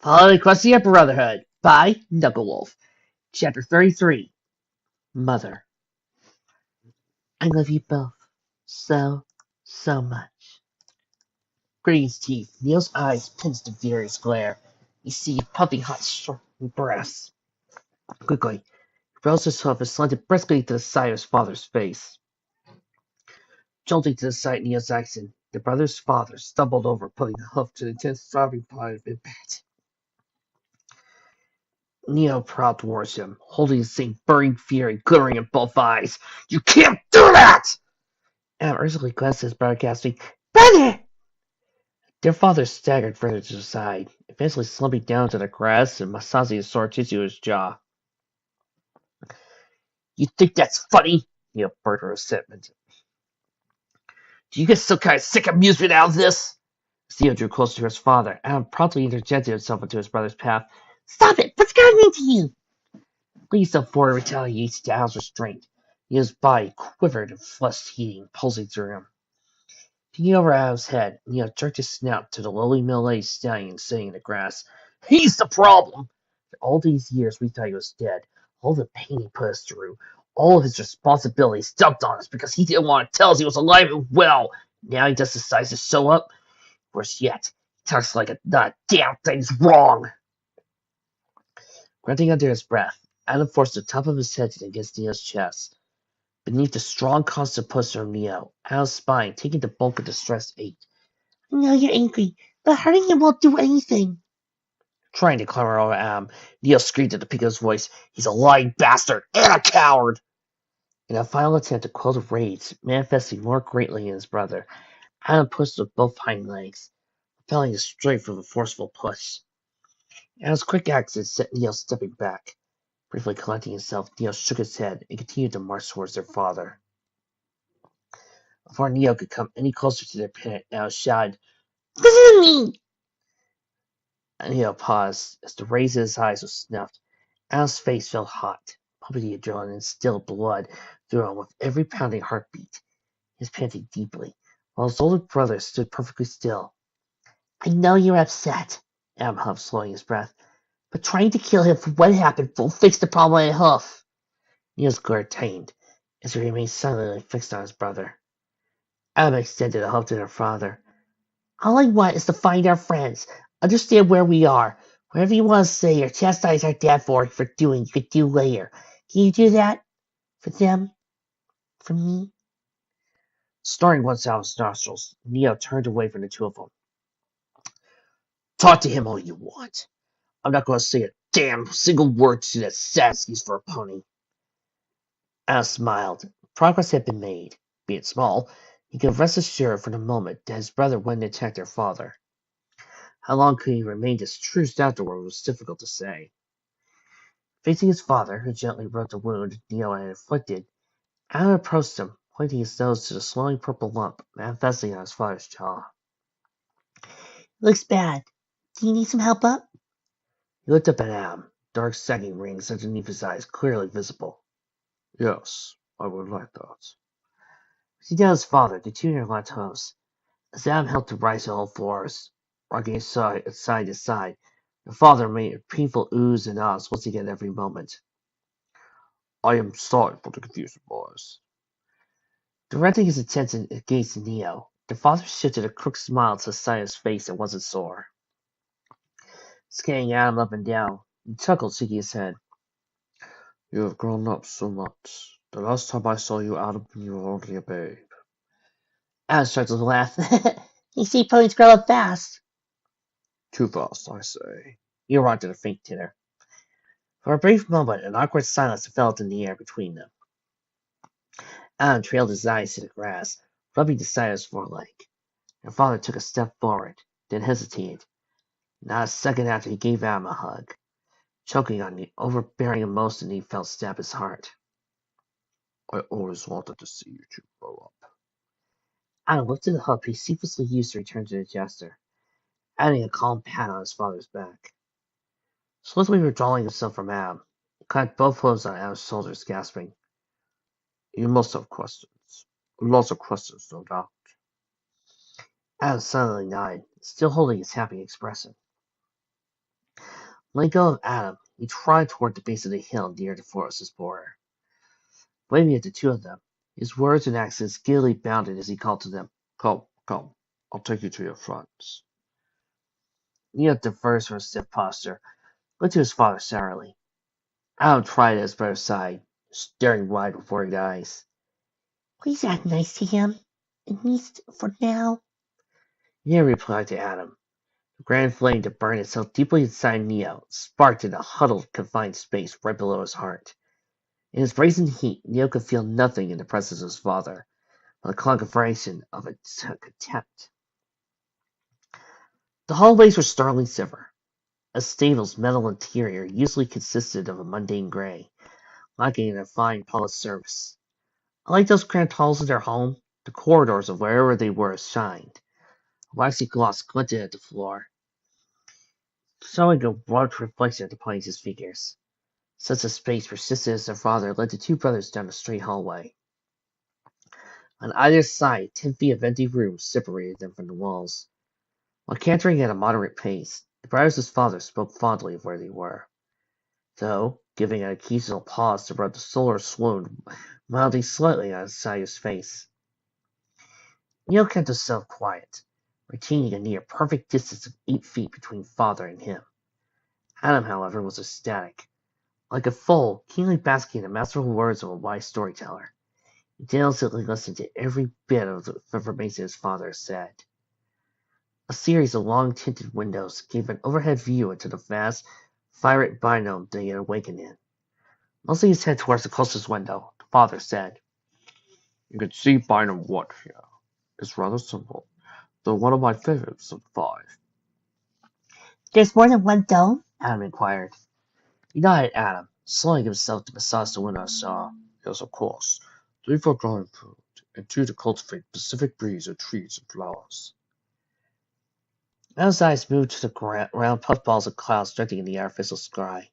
Follow Equestria Brotherhood by Knucklewolf. Chapter 33. Mother. I love you both so much. Green's teeth. Neil's eyes pins to furious glare. You see puffing hot breaths. Quickly, he rolls his hoof and slanted briskly to the side of his father's face. Jolting to the side, Neil's accent, the brother's father stumbled over, putting the hoof to the intense throbbing part of impact. Neo prowled towards him, holding the same burning fury glittering in both eyes. You can't do that! Adam urgently glanced at his brother, gasping, Brother! Their father staggered further to the side, eventually slumping down to the grass and massaging his sore tissue to his jaw. You think that's funny? Neo burst with resentment. Do you get some kind of sick amusement out of this? As Neo drew closer to his father, Adam promptly interjected himself into his brother's path. Stop it! What's gotten into you? Lee stepped forward and retaliated to Al's restraint. His body quivered and flesh heating, pulsing through him. Peeking over Al's head, Neo jerked his snout to the lowly middle-aged stallion sitting in the grass. He's the problem! For all these years we thought he was dead. All the pain he put us through. All of his responsibilities dumped on us because he didn't want to tell us he was alive and well. Now he just decides to show up. Worse yet, he talks like the damn thing's wrong. Grunting under his breath, Adam forced the top of his head against Neo's chest. Beneath the strong, constant push of Neo, Al's spine taking the bulk of the stress ached. I know you're angry, but hurting him won't do anything. Trying to clamber over Adam, Neo screamed at the peak of his voice, He's a lying bastard and a coward! In a final attempt to quell the rage, manifesting more greatly in his brother, Adam pushed with both hind legs, propelling him straight from a forceful push. Adam's quick action sent Neo stepping back. Briefly collecting himself, Neo shook his head and continued to march towards their father. Before Neo could come any closer to their parent, Al shouted, Listen to me! Neo paused as the rays of his eyes were snuffed. Al's face felt hot, pumping the adrenaline and stilled blood through him with every pounding heartbeat. He was panting deeply, while his older brother stood perfectly still. I know you're upset, Adam huffed, slowing his breath, but trying to kill him for what happened won't fix the problem in a hoof. Neo's glare tightened as he remained silently fixed on his brother. Adam extended a hug to her father. All I want is to find our friends, understand where we are. Whatever you want to say or chastise our dad for doing, you could do later. Can you do that? For them? For me? Snorting once out of his nostrils, Neo turned away from the two of them. Talk to him all you want. I'm not going to say a damn single word to that Sasky's for a pony. Al smiled. Progress had been made. Be it small, he could rest assured for the moment that his brother wouldn't attack their father. How long could he remain this truce afterward was difficult to say. Facing his father, who gently rubbed the wound Neo had inflicted, Adam approached him, pointing his nose to the slowing purple lump manifesting on his father's jaw. Looks bad. Do you need some help up? He looked up at Adam, dark sagging rings underneath his eyes clearly visible. Yes, I would like that. He down his father, the two leant close. As Adam helped to rise to all fours, rocking side to side, the father made a painful oohs and ahs once again every moment. I am sorry for the confusion, boys. Directing his attention against Neo, the father shifted a crooked smile to the side of his face that wasn't sore. Scanning Adam up and down, he chuckled, shaking his head. You have grown up so much. The last time I saw you, Adam, you were only a babe. Adam started to laugh. You see ponies grow up fast. Too fast, I say. He erupted a faint titter. For a brief moment, an awkward silence developed in the air between them. Adam trailed his eyes to the grass, rubbing the side of his foreleg. Their father took a step forward, then hesitated. Not a second after he gave Adam a hug, choking on the overbearing emotion he felt stab his heart. I always wanted to see you two grow up. Adam lifted the hug he ceaselessly used to return to the jester, adding a calm pat on his father's back. Swiftly withdrawing himself from Adam, he clapped both hands on Adam's shoulders, gasping. You must have questions. Lots of questions, no doubt. Adam silently nodded, still holding his happy expression. Letting go of Adam, he trotted toward the base of the hill near the forest's border. Waving at the two of them, his words and accents giddily bounded as he called to them, "Come, come, I'll take you to your friends." Neo diverged from his stiff posture, looked to his father sourly. Adam tried at his brother's side, staring wide with worried eyes. "Please act nice to him, at least for now," Neo replied to Adam. The grand flame that burned itself deeply inside Neo sparked in a huddled, confined space right below his heart. In its brazen heat, Neo could feel nothing in the presence of his father, but the conflagration of a contempt. The hallways were sterling silver. A stable's metal interior usually consisted of a mundane gray, lacking in a fine polished surface. Unlike those cramped halls of their home, the corridors of wherever they were shined. A waxy gloss glinted at the floor, showing a warped reflection of the places' figures. Such a space persisted as their father led the two brothers down a straight hallway. On either side, 10 feet of empty rooms separated them from the walls. While cantering at a moderate pace, the brothers' father spoke fondly of where they were, though giving an occasional pause to rub the solar swoon mildly slightly on his sire's face. Neil kept himself quiet, retaining a near perfect distance of 8 feet between father and him. Adam, however, was ecstatic. Like a foal keenly basking in the masterful words of a wise storyteller, he diligently listened to every bit of the information his father said. A series of long tinted windows gave an overhead view into the vast, fire-lit biome they had awakened in. Nudging his head towards the closest window, the father said, "You can see Bynum Wood here. It's rather simple, though one of my favorites of 5. "There's more than one dome?" Adam inquired. He nodded at Adam, slowing himself to massage the window saw. "Yes, of course. 3 for growing food, and 2 to cultivate Pacific breeze of trees and flowers." Adam's eyes moved to the round puffballs of clouds drifting in the artificial sky.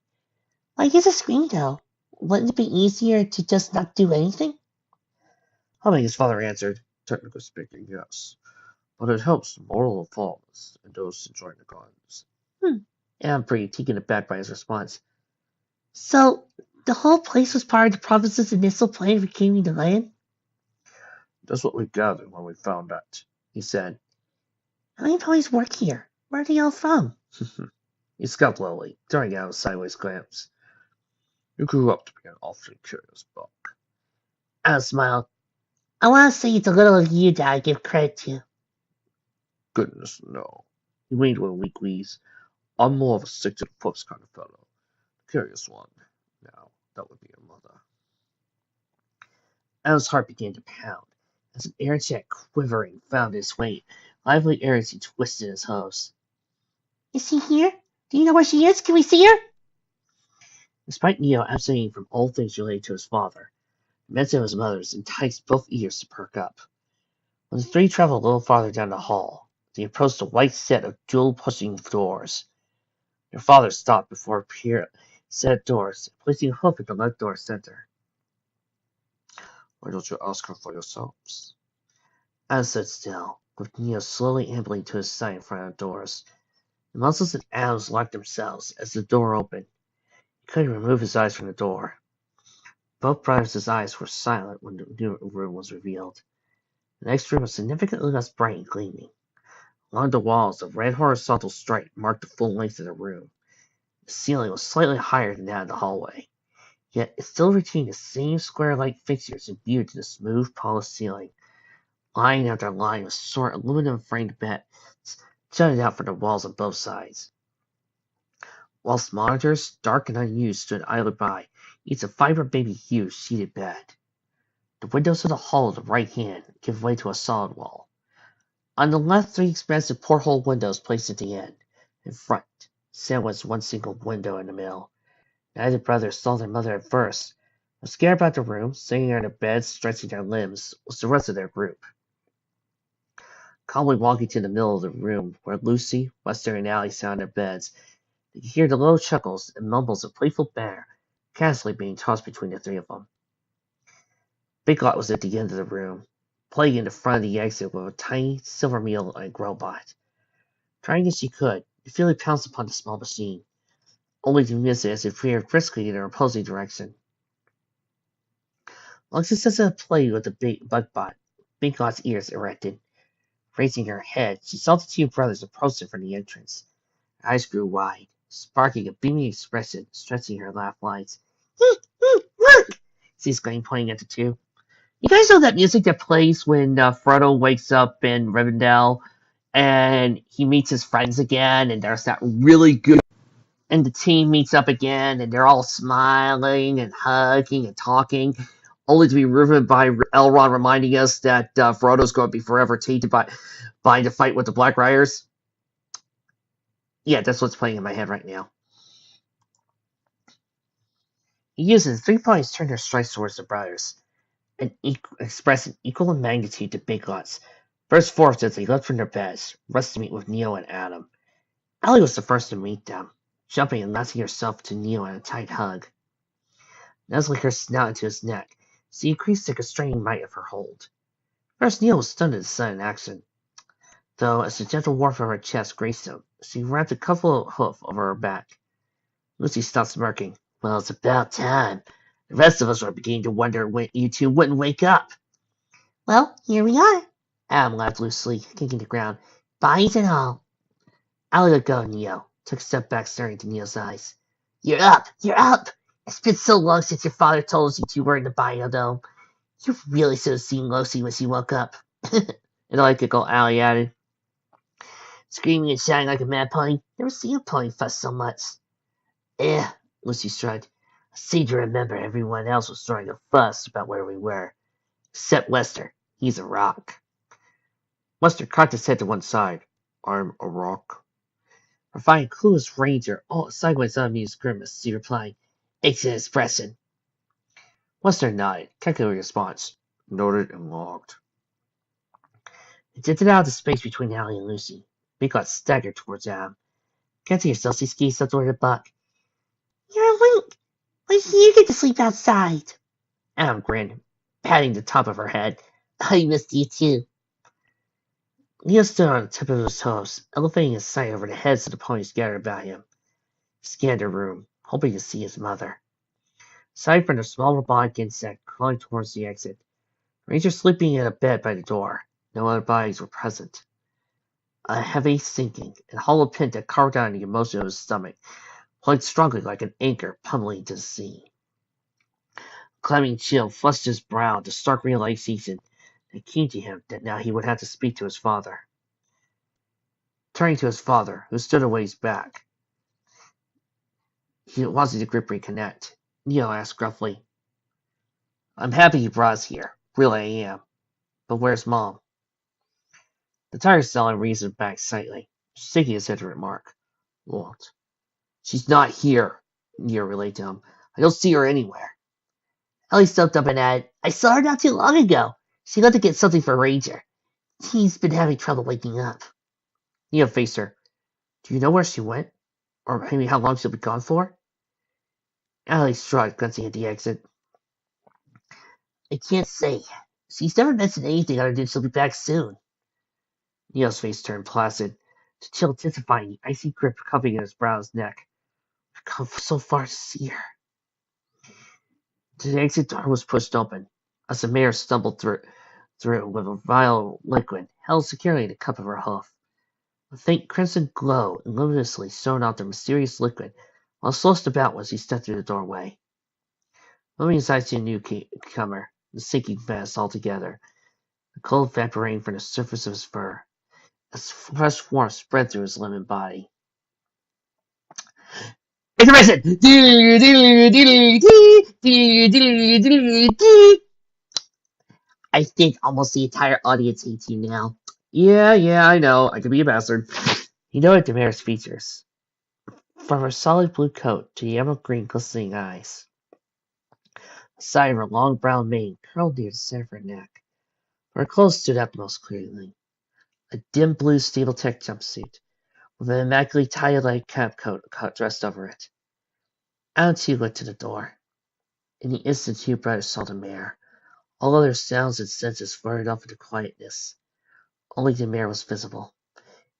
"Why use a screen, though? Wouldn't it be easier to just not do anything?" Humming, his father answered, "Technically speaking, yes. But it helps the moral of farmers and those enjoying the gardens." Adam breathed, taken aback by his response. "So, the whole place was part of the province's initial plan for reclaiming the land?" "That's what we gathered when we found that," he said. "How many employees work here? Where are they all from?" He scoffed lowly, throwing out a sideways glance. "You grew up to be an awfully curious buck." Adam smiled. "I want to say it's a little of you that I give credit to." "Goodness, no." He winked with a weak wheeze. "I'm more of a stick to the books kind of fellow. Curious one. Now, that would be your mother." Adam's heart began to pound as an air jet quivering found its way, lively air as he twisted his hose. "Is she here? Do you know where she is? Can we see her?" Despite Neo abstaining from all things related to his father, the mention of his mother's enticed both ears to perk up. When the three traveled a little farther down the hall, they approached a white set of dual-pushing doors. Their father stopped before a set of doors, placing a hook at the left door center. "Why don't you ask her for yourselves?" Adam stood still, with Neo slowly ambling to his side in front of the doors. The muscles in Adam's locked themselves as the door opened. He couldn't remove his eyes from the door. Both brothers' eyes were silent when the new room was revealed. The next room was significantly less bright and gleaming. Along the walls, a red horizontal stripe marked the full length of the room. The ceiling was slightly higher than that of the hallway, yet it still retained the same square-like fixtures imbued to the smooth, polished ceiling. Line after line of short aluminum-framed beds jutted out from the walls on both sides, whilst monitors, dark and unused, stood idly by, each a vibrant baby hue sheeted bed. The windows of the hall on the right hand give way to a solid wall. On the left, 3 expansive porthole windows placed at the end. In front, sandwiched one single window in the middle. Neither brother saw their mother at first, but scattered about the room, sitting on their beds, stretching their limbs, was the rest of their group. Calmly walking to the middle of the room, where Lucy, Wester, and Allie sat on their beds, they could hear the low chuckles and mumbles of playful banter casually being tossed between the 3 of them. Big Lot was at the end of the room, playing in the front of the exit with a tiny silver needle-like robot. Trying as she could, Ophelia pounced upon the small machine. only to miss it as it veered briskly in their opposing direction. Alexis does a play with the big bug bot, Binkot's ears erected. Raising her head, she saw the two brothers approaching from the entrance. Her eyes grew wide, sparking a beaming expression, stretching her laugh lines. Look! She exclaimed, pointing at the two. You guys know that music that plays when Frodo wakes up in Rivendell and he meets his friends again, and there's that really good. And the team meets up again, and they're all smiling and hugging and talking, only to be riveted by Elrond reminding us that Frodo's going to be forever tainted by the fight with the Black Riders. Yeah, that's what's playing in my head right now. He uses 3 points to turn their strikes towards the brothers, and expressing equal in magnitude to Big Lots. Burst forth as they leapt from their beds, rushed to meet with Neo and Adam. Allie was the first to meet them, jumping and latching herself to Neo in a tight hug. Nuzzling her snout into his neck, she increased the constraining might of her hold. First, Neo was stunned at the sudden action, though as the gentle warmth of her chest graced him, she wrapped a couple of hoof over her back. Lucy stopped smirking. Well, it's about time. The rest of us were beginning to wonder when you two wouldn't wake up. Well, here we are. Adam laughed loosely, kicking the ground. Bodies and all. Allie let go of Neo, took a step back, staring into Neo's eyes. You're up! You're up! It's been so long since your father told us you two were in the biodome. You really should have seen Lucy when she woke up. And I giggle, Allie added. Screaming and shouting like a mad pony. Never seen a pony fuss so much. Eh, Lucy shrugged. I seem to remember everyone else was throwing a fuss about where we were. Except Lester. He's a rock. Lester cocked his head to one side. I'm a rock. Refined clueless ranger, all sideways unamused grimace, she replied. Exit expression. Lester nodded, calculating response. Noted and logged. They drifted out of the space between Allie and Lucy. Biggot staggered towards Adam. Catching herself, she skeezed up toward the buck. You're a link. Why do you get to sleep outside? Adam grinned, patting the top of her head. I missed you too. Leo stood on the tip of his toes, elevating his sight over the heads of the ponies gathered about him. He scanned the room, hoping to see his mother. Aside from the small robotic insect crawling towards the exit, Ranger sleeping in a bed by the door. No other bodies were present. A heavy sinking and hollow pin that carved out the emotion of his stomach, plugged strongly like an anchor pummeling to the sea. A climbing chill flushed his brow at the stark realization that came to him that now he would have to speak to his father. Turning to his father, who stood a ways back, he wanted to grip reconnect. Neo asked gruffly, I'm happy you brought us here. Really, I am. But where's Mom? The tire seller reasoned back slightly, shaking his head to remark. What? She's not here, Neo relayed to him. I don't see her anywhere. Ellie stepped up and added, I saw her not too long ago. She went to get something for Ranger. He's been having trouble waking up. Neo faced her. Do you know where she went? Or maybe how long she'll be gone for? Allie shrugged, glancing at the exit. I can't say. She's never mentioned anything other than she'll be back soon. Neo's face turned placid, the chill intensifying the icy grip cupping at his brow's neck. I've come so far to see her. The exit door was pushed open, as the mare stumbled through with a vial liquid held securely in the cup of her hoof. A faint crimson glow luminously shone out the mysterious liquid, while slowest about as he stepped through the doorway. Moving his eyes to the newcomer, the sinking fast altogether, the cold evaporating from the surface of his fur, as fresh warmth spread through his lemon body. Intermission! I think almost the entire audience hates you now. Yeah, I know. I could be a bastard. He noted Damaris' features, from her solid blue coat to the emerald green glistening eyes. The side of her long brown mane curled near the center of her neck. Her clothes stood out most clearly. A dim blue stable-tech jumpsuit, with an immaculately tie-like cap coat dressed over it. Adam too went to the door. In the instant two brothers saw the mare. All other sounds and senses floated off into quietness. Only the mare was visible,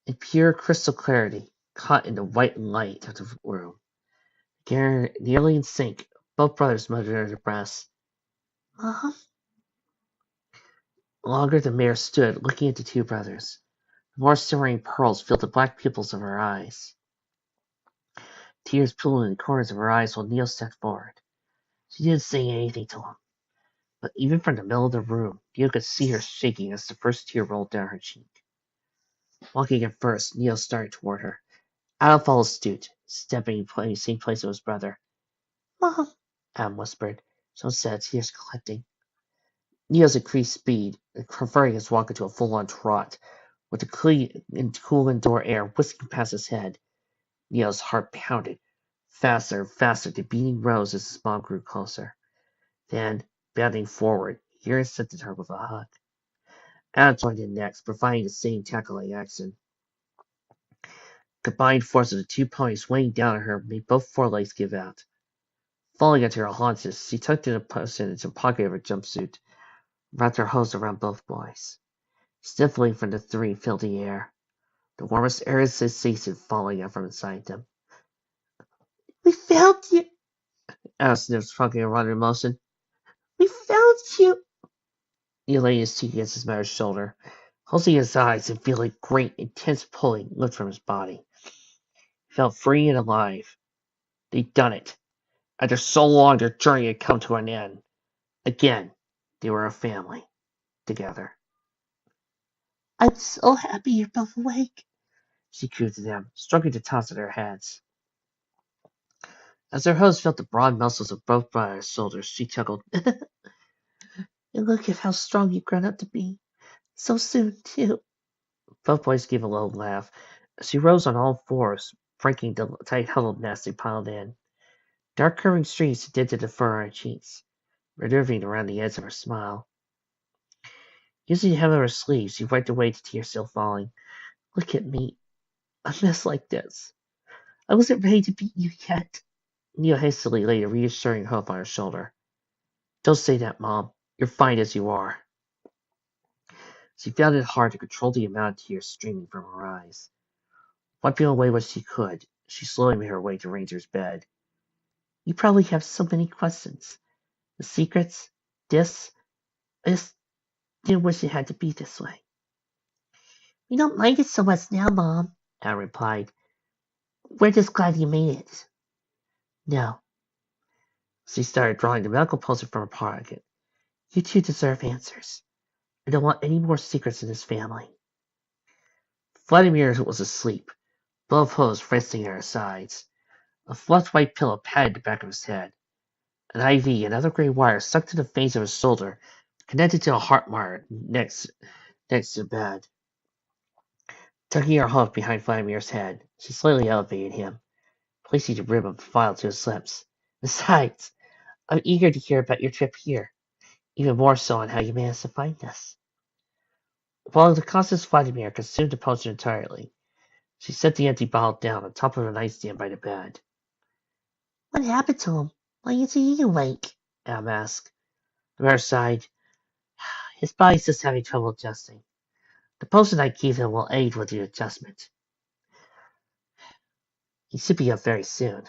in pure crystal clarity, caught in the white light of the room. Nearly in sync, both brothers muttered under their breaths. Mom? Longer the mare stood, looking at the two brothers. More shimmering pearls filled the black pupils of her eyes. Tears pooled in the corners of her eyes while Neil stepped forward. She didn't say anything to him, but even from the middle of the room, Neil could see her shaking as the first tear rolled down her cheek. Walking at first, Neil started toward her. Adam followed suit, stepping in the same place as his brother. Mom, Adam whispered, so sad, tears collecting. Neil's increased speed, converting his walk into a full-on trot, with the cool indoor air whisking past his head. Neil's heart pounded, faster and faster. The beating rose as his mom grew closer. Then, bounding forward, he intercepted her with a hug. Adam joined in next, providing the same tackling action. Combined force of the two ponies weighing down on her made both forelegs give out. Falling onto her haunches, she tucked in a percentage and pocket of her jumpsuit, wrapped her hose around both boys. Sniffling from the three filled the air. The warmest air sensation falling out from inside them. We found you! Adam sniffed, fucking around in motion. We found you! He laid his cheek against his mother's shoulder, closing his eyes and feeling great, intense pulling lift from his body. He felt free and alive. They'd done it. After so long, their journey had come to an end. Again, they were a family, together. I'm so happy you're both awake, she cooed to them, stroking the tops of their heads. As her host felt the broad muscles of both brothers' shoulders, she chuckled. And look at how strong you've grown up to be. So soon, too. Both boys gave a low laugh. She rose on all fours, breaking the tight huddled nest they piled in. Dark curving streaks dented the fur on her cheeks, renerving around the edge of her smile. Using the hem of her sleeve, she wiped away the tears still falling. Look at me. A mess like this. I wasn't ready to beat you yet. Neil hastily laid a reassuring hand on her shoulder. Don't say that, Mom. You're fine as you are. She found it hard to control the amount of tears streaming from her eyes. Wiping away what she could, she slowly made her way to Ranger's bed. You probably have so many questions. The secrets, this, I just didn't wish it had to be this way. We don't mind it so much now, Mom, Anne replied. We're just glad you made it. No. She started drawing the medical poster from her pocket. You two deserve answers. I don't want any more secrets in this family. Vladimir was asleep, both hose resting at her sides. A fluffed white pillow padded the back of his head. An IV and other gray wire stuck to the veins of his shoulder, connected to a heart monitor next to the bed. Tucking her hoof behind Vladimir's head, she slightly elevated him, placing the rim of the vial to his lips. Besides, I'm eager to hear about your trip here, even more so on how you managed to find us. While the conscious Vladimir consumed the potion entirely, she set the empty bottle down on top of a nightstand by the bed. What happened to him? Why isn't he awake? Am asked. The mayor sighed. His body's just having trouble adjusting. The potion I gave him will aid with the adjustment. He should be up very soon.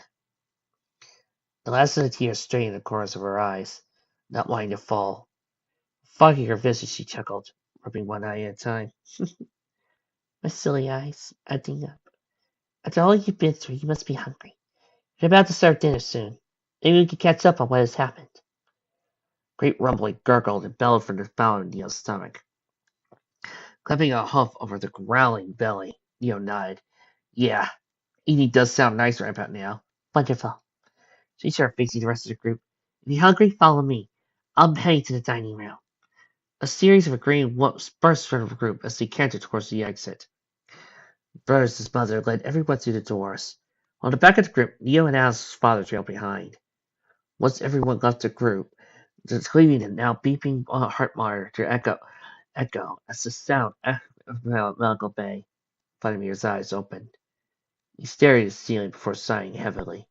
The last of the tears strained the corners of her eyes, not wanting to fall. Fogging her vision, she chuckled, rubbing one eye at a time. My silly eyes, acting up. After all you've been through, you must be hungry. You're about to start dinner soon. Maybe we can catch up on what has happened. Great rumbling gurgled and bellowed from the bottom of Neil's stomach. Clapping a hoof over the growling belly, Neil nodded. Yeah, eating does sound nice right about now. Wonderful. She started facing the rest of the group. If you're hungry, follow me. I'm heading to the dining room. A series of agreeing whoops burst from the group as they cantered towards the exit. Burns' mother led everyone through the doors. On the back of the group, Neo and Alice's father trailed behind. Once everyone left the group, the screaming and now beeping heart monitor to echo as the sound of Malcolm Bay. Vladimir's eyes opened. He stared at the ceiling before sighing heavily.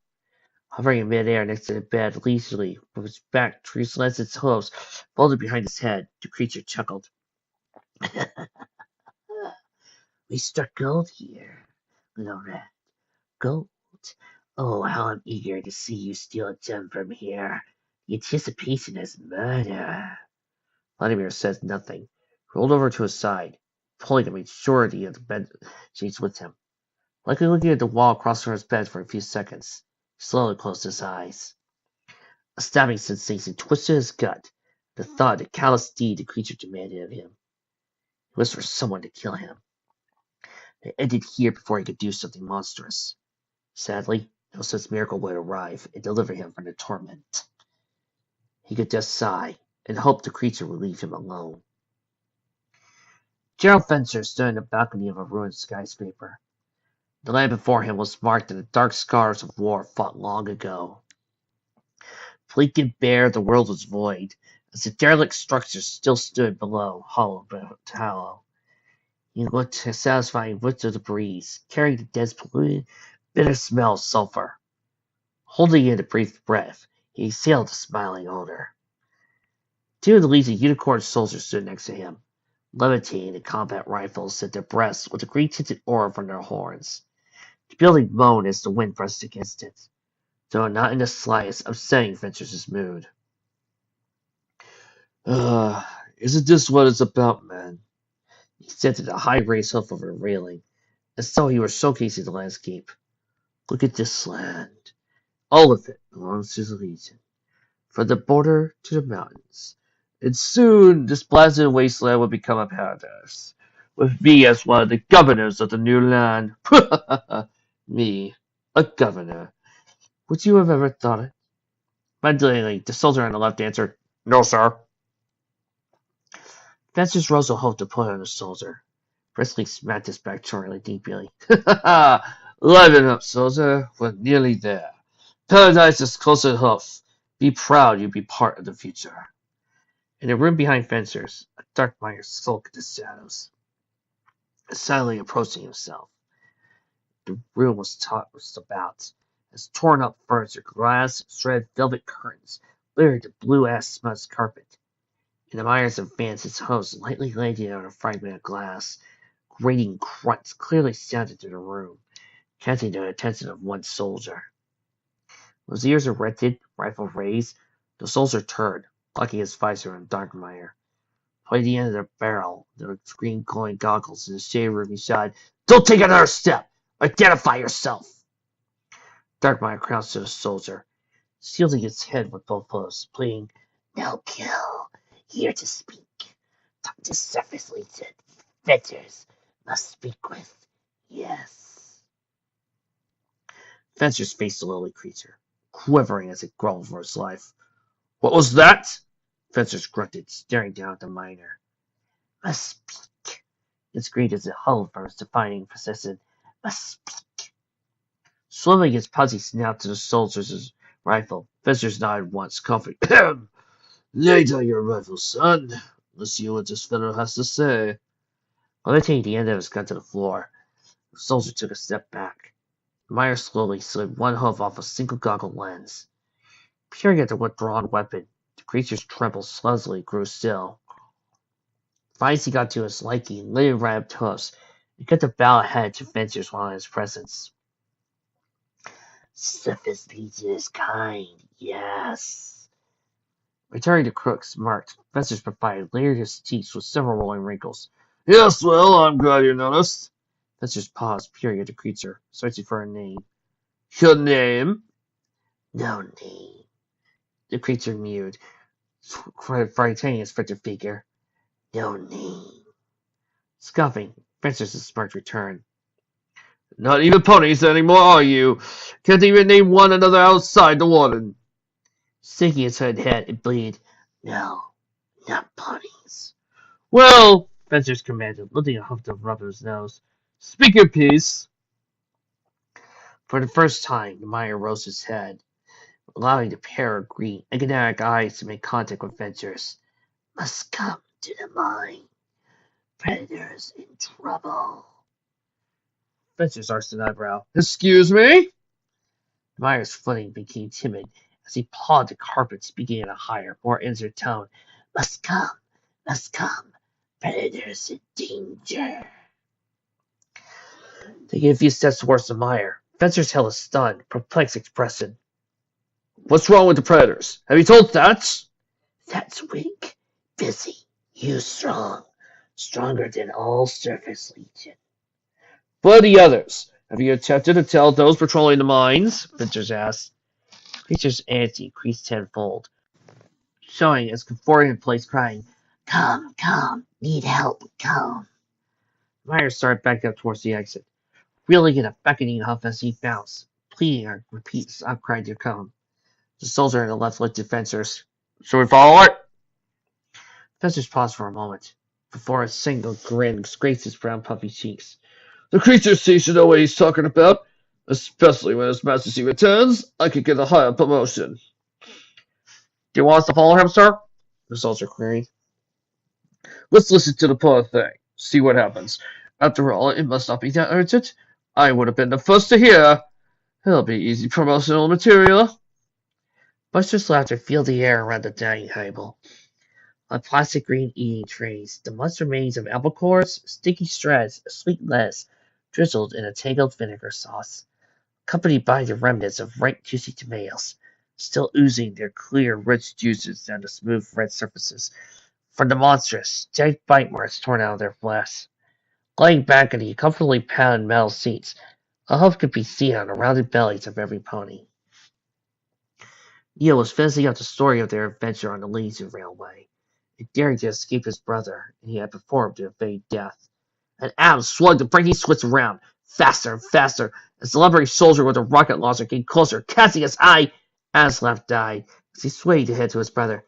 Hovering in midair next to the bed leisurely, with his back to his its hooves folded behind his head, the creature chuckled. We struck gold here, little rat. Gold. Oh, how I'm eager to see you steal a gem from here. The anticipation is murder. Vladimir says nothing, rolled over to his side, pulling to make sure that he had the bed sheets with him. Likely looking at the wall across from his bed for a few seconds, he slowly closed his eyes. A stabbing sensation twisted his gut. The thought of the callous deed the creature demanded of him. It was for someone to kill him. It ended here before he could do something monstrous. Sadly, no such miracle would arrive and deliver him from the torment. He could just sigh and hope the creature would leave him alone. Gerald Fencer stood in the balcony of a ruined skyscraper. The land before him was marked in the dark scars of war fought long ago. Bleak and bare, the world was void, as the derelict structures still stood below, hollow but hollow. He looked satisfying whiffs of the breeze, carrying the dense, polluted, bitter smell of sulfur. Holding in a brief breath, he exhaled the smiling odor. Two of the legion unicorn soldiers stood next to him, levitating the combat rifles at their breasts with a green-tinted orb from their horns. The building moaned as the wind brushed against it, though not in the slightest upsetting Venture's mood. Isn't this what it's about, man? He said to the high-raised hoof over the railing, as though he were showcasing the landscape. Look at this land. All of it belongs to the Legion, from the border to the mountains. And soon this blasted wasteland will become a paradise, with me as one of the governors of the new land. Me, a governor. Would you have ever thought it? Mentally, the soldier on the left answered, No, sir. Francis Russell hoped to put on the soldier. Presley smacked his back charmingly deeply. Liven up, soldier. We're nearly there. Paradise is close at hoof. Be proud you be part of the future. In the room behind Fencers, a dark mire sulked in the shadows, silently approaching himself. The room was about, as torn up furniture, glass, shredded velvet curtains, littered the blue-ass smudged carpet. In the mires advance, his host lightly landed on a fragment of glass. Grating grunts clearly sounded through the room, catching the attention of one soldier. With his ears erected, rifle raised, the soldier turned, locking his visor on Darkmire. Pointing the end of the barrel, the green glowing goggles in the shade room, he shouted, Don't take another step! Identify yourself! Darkmire crouched to the soldier, shielding his head with both paws, pleading, No kill, here to speak. Talk to Surface Legion. Fencers must speak with. Yes. Fencers faced the lowly creature, quivering as it growled for his life. What was that? Fencers grunted, staring down at the miner. Must speak. It screamed as it huddled from its defining possession. Must speak. Swimming his puzzy snout to the soldier's rifle, Fencers nodded once, coughing. Lay down your rifle, son. Let's see what this fellow has to say. Levitating the end of his gun to the floor, the soldier took a step back. Meyer slowly slid one hoof off a single goggle lens. Peering at the withdrawn weapon, the creature's tremble slowly grew still. Finally he got to his liking, lit rabbed hoofs, and cut the bow ahead to Fencers while in his presence. Surface Legion is kind, yes. Returning to Crook's marked, Fencers provided layered his cheeks with several rolling wrinkles. Yes, well, I'm glad you noticed. Fencers paused, peering at the creature, searching for a name. Your name? No name. The creature mewed, frightening his fretted figure. No name. Scoffing, Fencers' smirk returned. Not even ponies anymore, are you? Can't even name one another outside the warden. Shaking his head and bleed. No, not ponies. Well, Fencers commanded, lifting a hoof to rub his nose. Speak your piece. For the first time, the miner rose his head, allowing the pair of green, enigmatic eyes to make contact with Fencers. Must come to the mine. Predators in trouble. Fencers arched an eyebrow. Excuse me? Meyer's footing became timid as he pawed the carpet, speaking in a higher, more injured tone. Must come, must come. Predators in danger. Taking a few steps towards the mire, Fencers held a stunned, perplexed expression. What's wrong with the Predators? Have you told Thatch? That's weak. Busy. You strong. Stronger than all Surface Legion. What are the others? Have you attempted to tell those patrolling the mines? Fencers asked. Creature's ante increased tenfold, showing as comforting in place, crying, Come, come, need help, come. Myers started back up towards the exit, reeling in a beckoning huff as he bounced, pleading a repeat outcry to come. The soldier on the left looked at Fencers. Shall we follow it? Fencers paused for a moment, before a single grin scraped his brown puffy cheeks. The creature seems to know what he's talking about, especially when his majesty returns. I could get a higher promotion. Do you want us to follow him, sir? The soldier queried. Let's listen to the poor thing. See what happens. After all, it must not be that urgent. I would have been the first to hear. It'll be easy promotional material. Buster's laughter filled the air around the dining table. On plastic green eating trays, the monster remains of apple cores, sticky shreds, sweet lettuce, drizzled in a tangled vinegar sauce, accompanied by the remnants of ripe, juicy tomatoes, still oozing their clear, rich juices down the smooth red surfaces from the monstrous, jagged bite marks torn out of their flesh. Lying back in the comfortably padded metal seats, a hoof could be seen on the rounded bellies of every pony. Neil was finishing up the story of their adventure on the Legion Railway, and daring to escape his brother, and he had performed to evade death. And Adam swung the braking switch around, faster and faster, as the lumbering soldier with the rocket launcher came closer, casting his eye. Adam's laugh died as he swayed to head to his brother.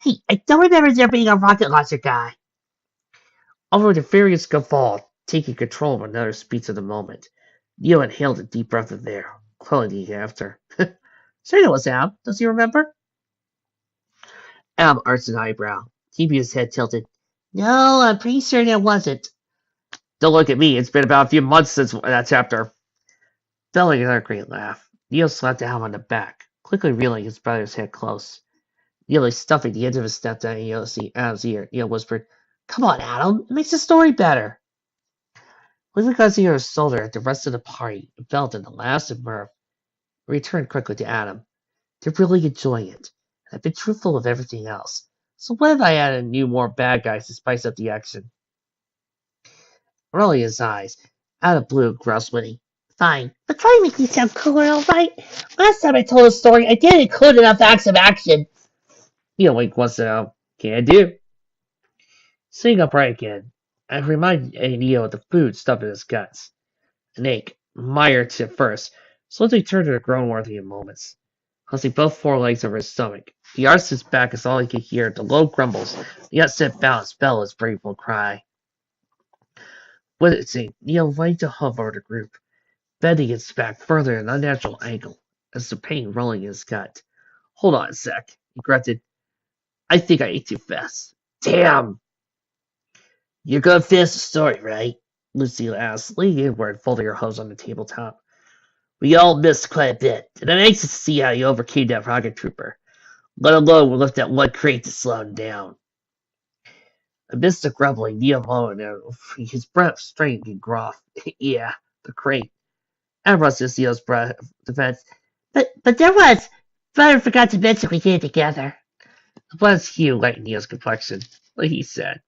Hey, I don't remember there being a rocket launcher guy. Over the furious guffaw, taking control of another speech of the moment, Neil inhaled a deep breath of air, quelling after. Sure it was Adam. Does he remember? Adam arched an eyebrow, keeping his head tilted. No, I'm pretty sure that wasn't. Don't look at me. It's been about a few months since that chapter. Belling another great laugh, Neil slapped Adam on the back, quickly reeling his brother's head close. Nearly stuffing the end of his step down Adam's ear, Neil whispered, Come on, Adam. It makes the story better. With regards to your shoulder at the rest of the party, felt in the last of mirth, returned quickly to Adam. They're really enjoying it. I've been truthful of everything else. So what if I added new more bad guys to spice up the action? Rolling his eyes, out of blue, groused Winnie. Fine, but try to make me sound cooler, alright? Last time I told a story, I didn't include enough acts of action. Neil winked once out. Can do. Sitting upright again, I reminded Neil of the food stuffed in his guts. An ache, mired at first, slowly turned to a groan worthy of moments. Crossing both forelegs over his stomach, he arched his back as all he could hear the low grumbles, the upset balance fell his grateful cry. Wincing, Neil laid to hover over the group, bending his back further at an unnatural angle, as the pain rolling in his gut. Hold on a sec, he grunted. I think I ate too fast. Damn! You're gonna finish the story, right? Lucille asked, leaning inward, folding her hose on the tabletop. We all missed quite a bit, and I'm anxious to see how you overcame that rocket trooper. Let alone we left that one crate to slow him down. Amidst the grumbling, Neil moaned, his breath strained and gruff. Yeah, the crate. I rushed Neil's defense. But there was. Brother forgot to mention we did it together. The blood's hue lightened Neil's complexion, like he said.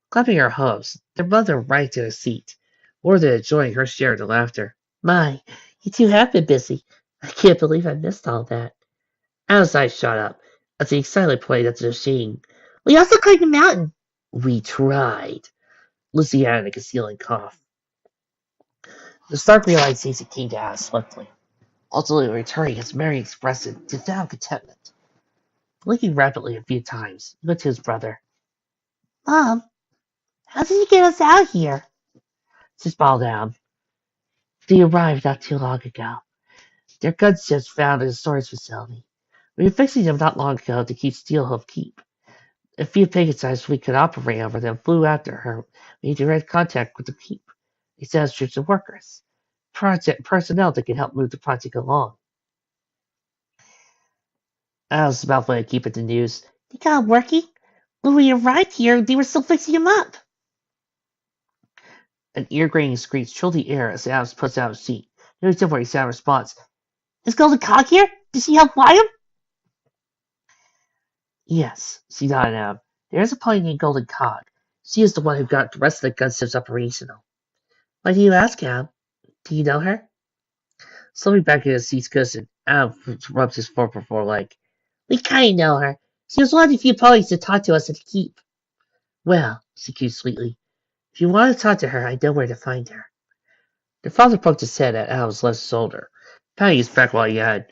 Clapping her hooves, their mother right to a seat, more than enjoying her share of the laughter. My, you two have been busy. I can't believe I missed all that. Adam's eyes shot up as he excitedly pointed at the machine. We also climbed the mountain. We tried. Lucy added a concealing cough. The stark realization came to Adam swiftly, ultimately returning his merry expression to down contentment. Blinking rapidly a few times, he went to his brother. Mom, how did you get us out here? She smiled down. They arrived not too long ago. Their guns just found in a storage facility. We were fixing them not long ago to keep Steelhoof keep. A few Pegasus we could operate over them flew after her. We need direct contact with the keep. They sent us troops of workers. Project personnel that can help move the project along. I was about to keep it the news. They got working? When we arrived here, they were still fixing them up. An ear-graining screech trilled the air as Adams pushed out of his seat, He was where he said in response, "Is Golden Cock here? Does she help fly him?" "Yes," she nodded at him. "There is a pony named Golden Cock. She is the one who got the rest of the gunships operational." "Why do you ask, Ab? Do you know her?" Slowly back in his seat's cushion, Ab rubs his foreleg. "We kind of know her. She was one of the few ponies to talk to us at the keep." "Well," she cooed sweetly, "if you want to talk to her, I know where to find her." Their father poked his head at Al's left shoulder, patting his back while he added,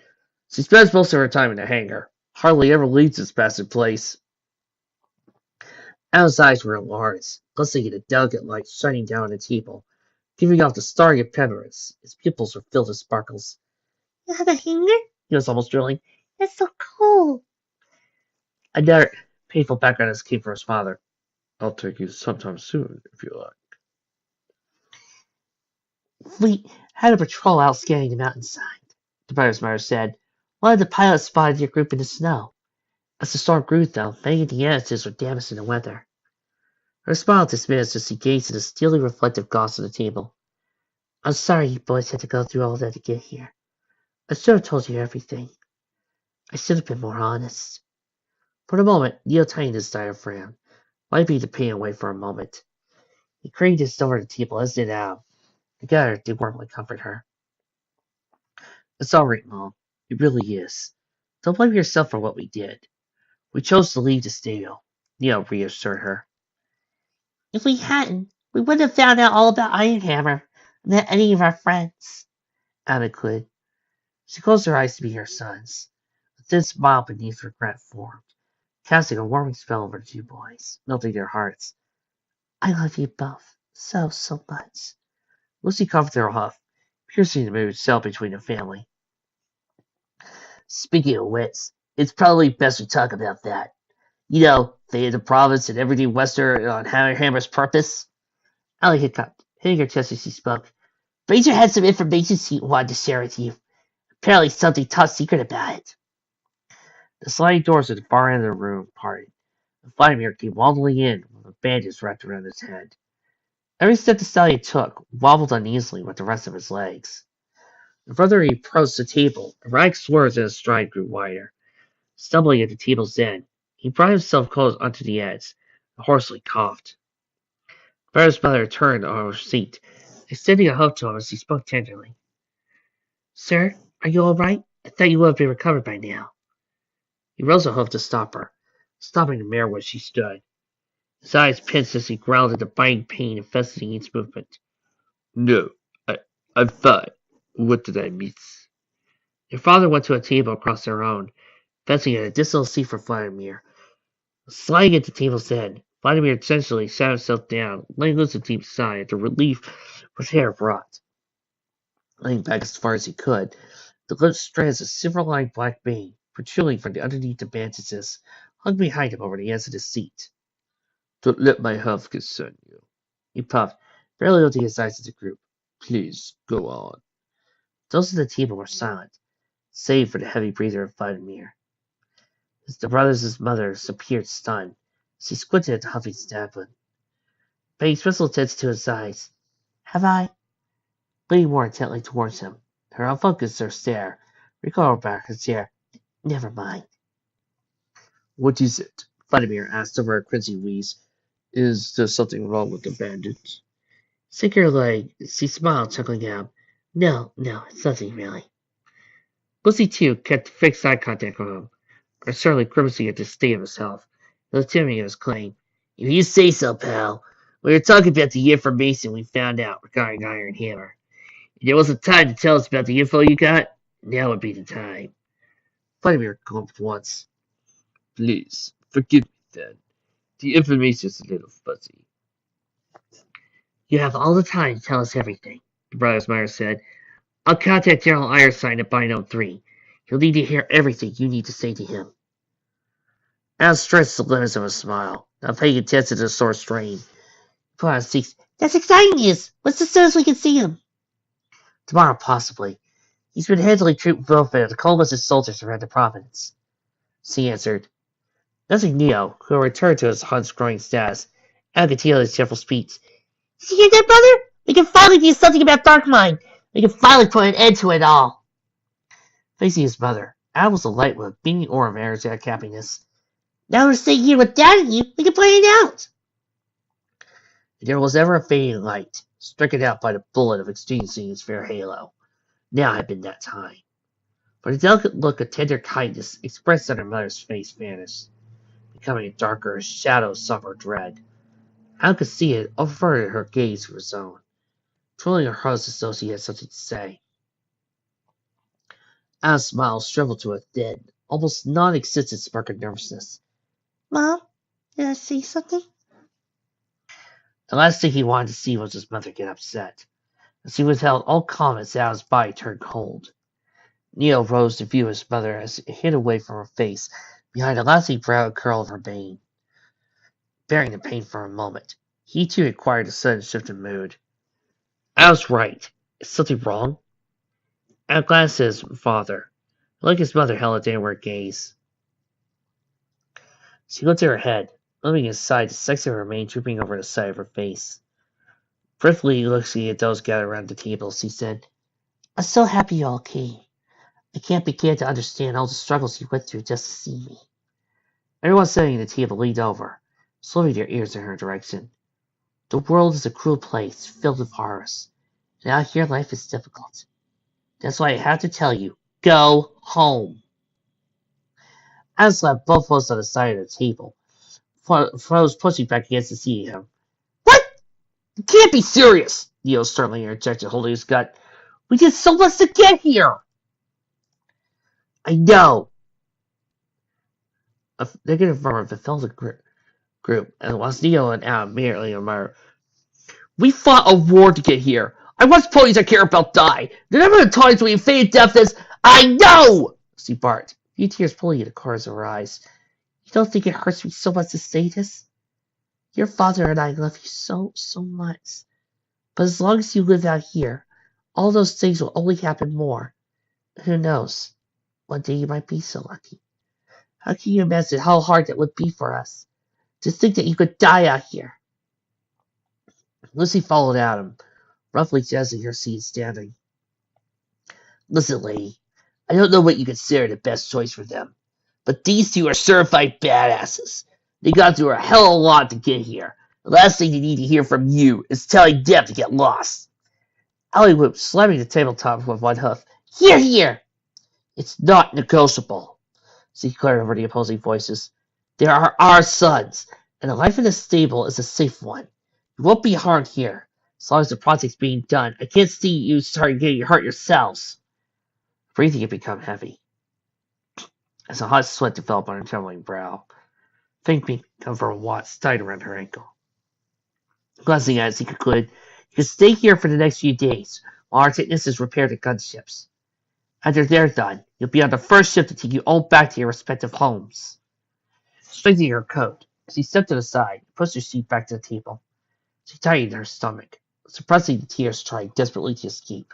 "She spends most of her time in the hangar. Hardly ever leaves this bastard place." Al's eyes were enlarged, glistening in the delicate light shining down on the table, giving off the starry appearance. His pupils were filled with sparkles. "You have a hangar?" He was almost drilling. "That's so cool." Another painful background came from his father. "I'll take you sometime soon, if you like." "We had a patrol out scanning the mountainside," the brother's mother said. "One of the pilots spotted your group in the snow. As the storm grew, though, many of the ancestors were damaged in the weather." Her smile diminished as she gazed at the steely reflective gloss on the table. "I'm sorry you boys had to go through all that to get here. I should have told you everything. I should have been more honest." For the moment, Neil tightened his diaphragm, wiping the pain away for a moment. He craned his over the table as did Al. Together, they warmly comforted her. "It's all right, Mom. It really is. Don't blame yourself for what we did. We chose to leave the stable," Neil reassured her. "If we hadn't, we wouldn't have found out all about Ironhammer and met any of our friends," Anna concluded. She closed her eyes to meet her son's. A thin smile beneath regret formed, casting a warming spell over the two boys, melting their hearts. "I love you both so, so much." Lucy comforted her huff, piercing the mood cell between the family. "Speaking of which, it's probably best we talk about that. You know, they the province and everything western on Hammer's purpose." Allie hiccuped, hitting her chest as she spoke. "Razor had some information she wanted to share with you. Apparently something top secret about it." The sliding doors at the far end of the room parted, and Vladimir came waddling in with a bandage wrapped around his head. Every step the stallion took wobbled uneasily with the rest of his legs. The further he approached the table, erratic swerves in his stride grew wider. Stumbling at the table's end, he brought himself close onto the edge, and hoarsely coughed. Bear's mother turned on her seat, extending a hug to him as she spoke tenderly. "Sir, are you all right? I thought you would have been recovered by now." He rose a hoof to stop her, stopping the mare where she stood. His eyes pinched as he growled at the biting pain infesting each movement. "No, I'm fine. What did I miss?" Their father went to a table across their own, fencing at a distal seat for Vladimir. Sliding at the table's end, Vladimir essentially sat himself down, letting loose a deep sigh at the relief which hair brought. Laying back as far as he could, the limp strands of silver-lined black mane, protruding from underneath the bandages, hung behind him over the edge of the seat. "Don't let my health concern you," he puffed, barely lifting his eyes at the group. "Please, go on." Those at the table were silent, save for the heavy breather of Vladimir. The brothers' mother appeared stunned. She squinted at the huffing Staplin. Paying special attention to his eyes. "Have I?" Leaning more intently towards him. Her unfocused her stare, recalled back her chair. "Never mind." "What is it?" Vladimir asked over a cringing wheeze. "Is there something wrong with the bandage?" Sinking her leg, she smiled, chuckling out. No, it's nothing really." Lucy, too, kept fixed eye contact with him, certainly grimacing at the state of his health, legitimating his claim. "If you say so, pal. We were talking about the information we found out regarding Iron Hammer. If there wasn't time to tell us about the info you got, now would be the time." Vladimir gulped once. "Please, forgive me then. The information's a little fuzzy." "You have all the time to tell us everything," the brother's mother said. "I'll contact General Ironside at Binom 3. He'll need to hear everything you need to say to him." Al stretched the limits of a smile, not paying attention to the sore strain. Put on six. "That's exciting news. What's the soonest we can see him?" "Tomorrow, possibly. He's been handling troop welfare at the coldest soldiers around the province," she answered. Nothing Neo, who returned to his hunched growing status, Al continued his cheerful speech. "Did you hear that, brother? We can finally do something about Darkmind. We can finally put an end to it all. Facing his mother, Adam was alight with a beaming aura of energetic happiness. Now we're staying here with Daddy, we can play it out. There was ever a fading light, stricken out by the bullet of extinguishing his fair halo. Now had been that time. For the delicate look of tender kindness expressed on her mother's face vanished, becoming a darker shadow of summer dread. Al could see it averted her gaze from his own, twirling her heart as though she had something to say. Al's smile shriveled to a thin, almost non-existent spark of nervousness. Mom, did I say something? The last thing he wanted to see was his mother get upset. As he withheld all comments, Al's body turned cold. Neo rose to view his mother as it hid away from her face behind a lasting brow curl of her mane. Bearing the pain for a moment, he too acquired a sudden shift in mood. I was right. Is something wrong? Al glanced at his father. Like his mother held a downward gaze. She lifted her head, moving aside the section of her mane drooping over the side of her face. Briefly looking at those gathered around the table, she said, I'm so happy you're okay. I can't begin to understand all the struggles you went through just to see me. Everyone sitting at the table leaned over, slowing their ears in her direction. The world is a cruel place, filled with horrors, and out here life is difficult. That's why I have to tell you, go home. I slapped both of us on the side of the table, froze pushing back against the seat of him. What? You can't be serious, Neo sternly interjected, holding his gut. We did so much to get here. I know. A negative murmur fulfilled the group, and whilst Neo and Al immediately admired, we fought a war to get here. I watched ponies I care about die. There never been times when you faded death as I know, she barked, a few tears pulling at the corners of her eyes. You don't think it hurts me so much to say this? Your father and I love you so, so much. But as long as you live out here, all those things will only happen more. Who knows? One day you might be so lucky. How can you imagine how hard that would be for us? To think that you could die out here. Lucy followed Adam, roughly jazzing her seat standing. Listen, lady, I don't know what you consider the best choice for them, but these two are certified badasses. They got through a hell of a lot to get here. The last thing they need to hear from you is telling them to get lost. Allie whooped, slamming the tabletop with one hoof. Hear, hear! It's not negotiable. She declared over the opposing voices. They are our sons, and the life in the stable is a safe one. You won't be harmed here. As long as the project's being done, I can't see you starting getting hurt yourselves. Breathing had become heavy, as a hot sweat developed on her trembling brow. Faint pink come from a watch tied around her ankle. Glancing at it, he concluded, you can stay here for the next few days, while our technicians repair the gunships. After they're done, you'll be on the first ship to take you all back to your respective homes. Straightening her coat, she stepped to the side and pushed her seat back to the table. She tightened her stomach, suppressing the tears trying desperately to escape.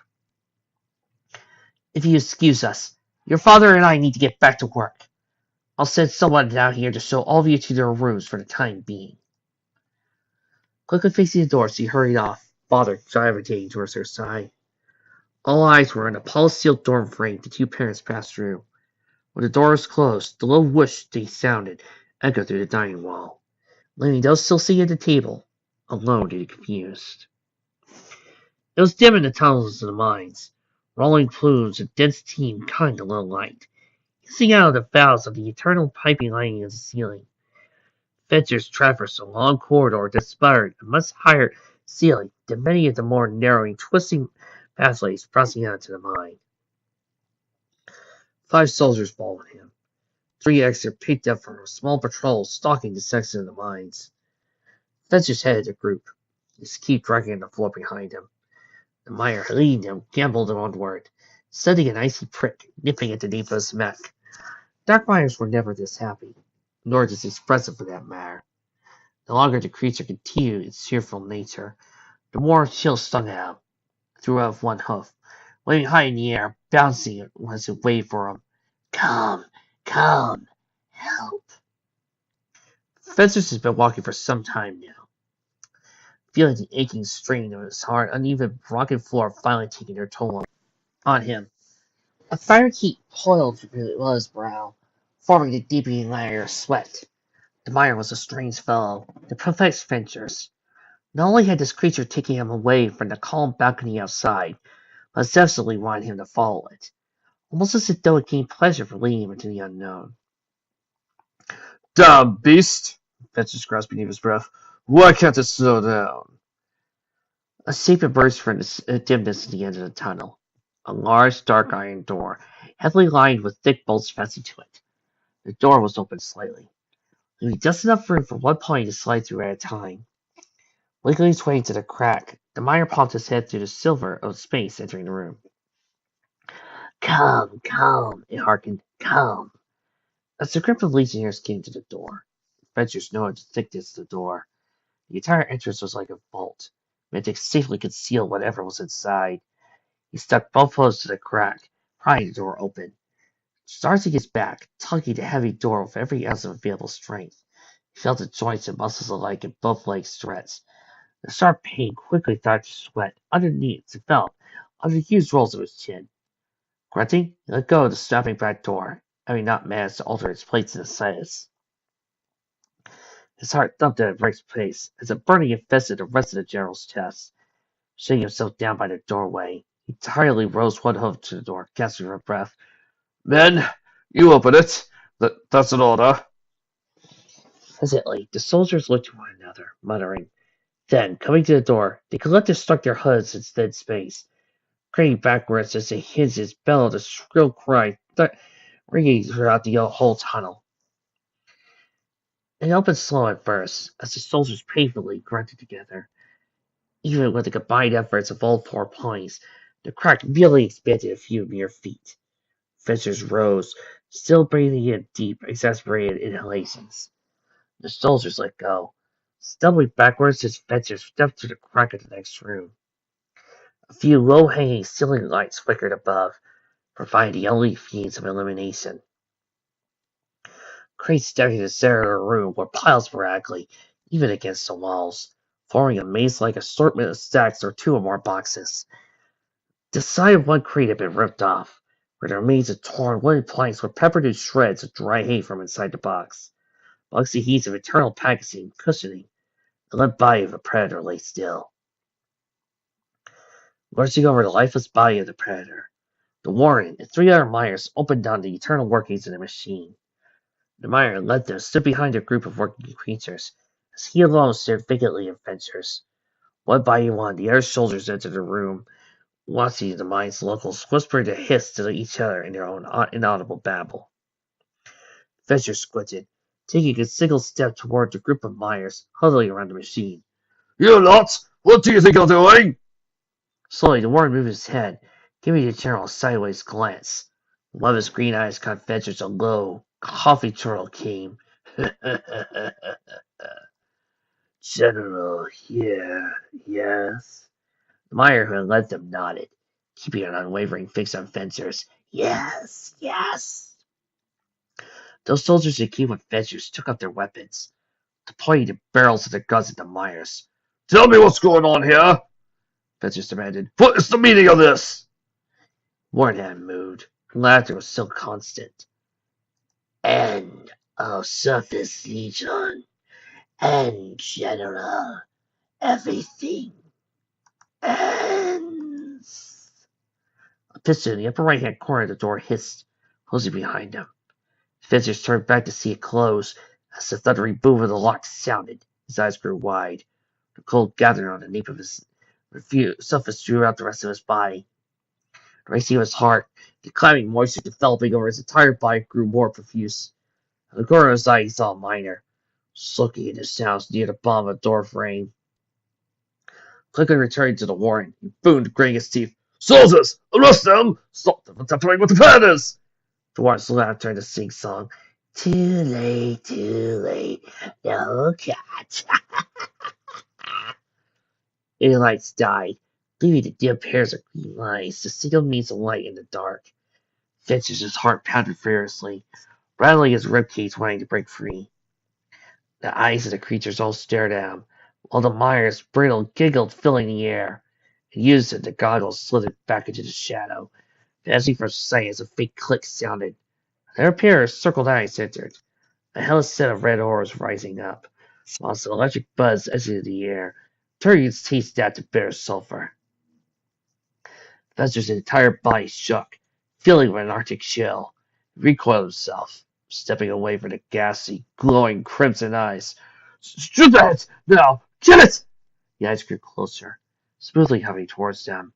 If you excuse us, your father and I need to get back to work. I'll send someone down here to show all of you to their rooms for the time being. Quickly facing the door, she hurried off, father gravitating towards her side. All eyes were on the polished-sealed dorm frame the two parents passed through. When the door was closed, the low whoosh they sounded echoed through the dining wall, leaving those still sitting at the table alone and confused. It was dim in the tunnels of the mines. Rolling plumes of dense steam caught in the low light, hissing out of the valves of the eternal piping lining of the ceiling. Fencers traversed a long corridor that sputtered a much higher ceiling than many of the more narrowing, twisting pathways crossing out to the mine. 5 soldiers followed him. 3 extra picked up from a small patrol stalking the section of the mines. Fencers headed the group, his keep dragging on the floor behind him. The miner leading them gambled onward, sending an icy prick nipping at the nape of his neck. Dark miners were never this happy, nor this expressive for that matter. The longer the creature continued its cheerful nature, the more chill stung out, threw out one hoof, waving high in the air, bouncing as it waved for him. Come, come, help. Fencers has been walking for some time now. feeling the aching strain of his heart, uneven rocky floor finally taking their toll on him. A fiery heat coiled from his brow, forming a deepening layer of sweat. The mire was a strange fellow, the perfect Ventures. Not only had this creature taken him away from the calm balcony outside, but obsessively wanted him to follow it, almost as if though it gained pleasure from leading him into the unknown. Damn beast! Ventures grasped beneath his breath. Why can't it slow down? A shape emerged from the dimness at the end of the tunnel. A large, dark iron door, heavily lined with thick bolts fastened to it. The door was open slightly, leaving just enough room for one pony to slide through at a time. Wiggling his way into the crack, the miner popped his head through the silver of space entering the room. Come, come, it hearkened. Come. As the group of legionnaires came to the door, Ventures noted the thickness of the door. The entire entrance was like a vault, meant to safely conceal whatever was inside. He stuck both paws to the crack, prying the door open. Starting his back, tugging the heavy door with every ounce of available strength. He felt the joints and muscles alike in both legs stretch. The sharp pain quickly started to sweat underneath to develop under the huge rolls of his chin. Grunting, he let go of the snapping back door, having not managed to alter its place in the sights. His heart thumped at a brisk pace as a burning infested the rest of the general's chest. Shutting himself down by the doorway, he tirelessly rose one hoof to the door, gasping for breath. Men, you open it. That's an order. Hesitantly, the soldiers looked at one another, muttering. Then, coming to the door, they collectively struck their hoods in dead space, craning backwards as they hissed his bellowed a shrill cry, ringing throughout the whole tunnel. It opened slow at first, as the soldiers painfully grunted together. Even with the combined efforts of all four ponies, the crack merely expanded a few mere feet. Ventures rose, still breathing in deep, exasperated inhalations. The soldiers let go. Stumbling backwards as Ventures stepped through the crack of the next room. A few low-hanging ceiling lights flickered above, providing the only means of illumination. Crates stacked in the center of the room were piled sporadically, even against the walls, forming a maze-like assortment of stacks or two or more boxes. The side of one crate had been ripped off, where the remains of torn wooden planks were peppered in shreds of dry hay from inside the box. Amongst the heaps of internal packaging and cushioning, the limp body of a predator lay still. Lurching over the lifeless body of the predator, the warden and three other miners opened on the eternal workings of the machine. The miner led them, stood behind a group of working creatures, as he alone stared vacantly at Ventures. One by one, the other soldiers entered the room, watching the mine's locals whispering to hiss to each other in their own inaudible babble. Ventures squinted, taking a single step toward the group of miners huddling around the machine. You lot! What do you think you're doing? Slowly, the warden moved his head, giving the general a sideways glance. One of his green eyes caught Ventures a low, coffee chortle came. General here, yes? The miner who had led them nodded, keeping an unwavering fix on Ventures. Yes, yes. Those soldiers who came with Ventures took up their weapons, deploying the barrels of their guns at the miners. Tell me what's going on here, Ventures demanded. What is the meaning of this? Warren hadn't moved. Her laughter was still constant. End of Surface Legion. End, General. Everything ends. A piston in the upper right-hand corner of the door hissed, closing behind him. Ventures turned back to see it close. As the thundering boom of the lock sounded, his eyes grew wide. The cold gathered on the nape of his surface throughout the rest of his body. The racing of his heart, the climbing moisture developing over his entire body grew more profuse. At the corner of his eye he saw a miner, sulking in the sounds near the bottom of the door frame. Quickly returning to the warren, he boomed, gritting his teeth. Soldiers! Arrest them! Stop them from tampering with the planners! The warden slowly turned to sing song. Too late, no catch. The lights died, leaving the dim pairs of green lights, the single means of light in the dark. Ventures' heart pounded furiously, rattling his ribcage wanting to break free. The eyes of the creatures all stared at him, while the Myers brittle giggled, filling the air. He used it, the goggles slithered back into the shadow, dancing for sight as a faint click sounded. Their pair of circled eyes entered, a hellish set of red orbs rising up, whilst an electric buzz exited the air, turning its taste out to bitter sulphur. Fester's entire body shook, feeling with an arctic chill. He recoiled himself, stepping away from the ghastly, glowing crimson eyes. "Shoot that! Now! Kill it!" The eyes grew closer, smoothly hovering towards them.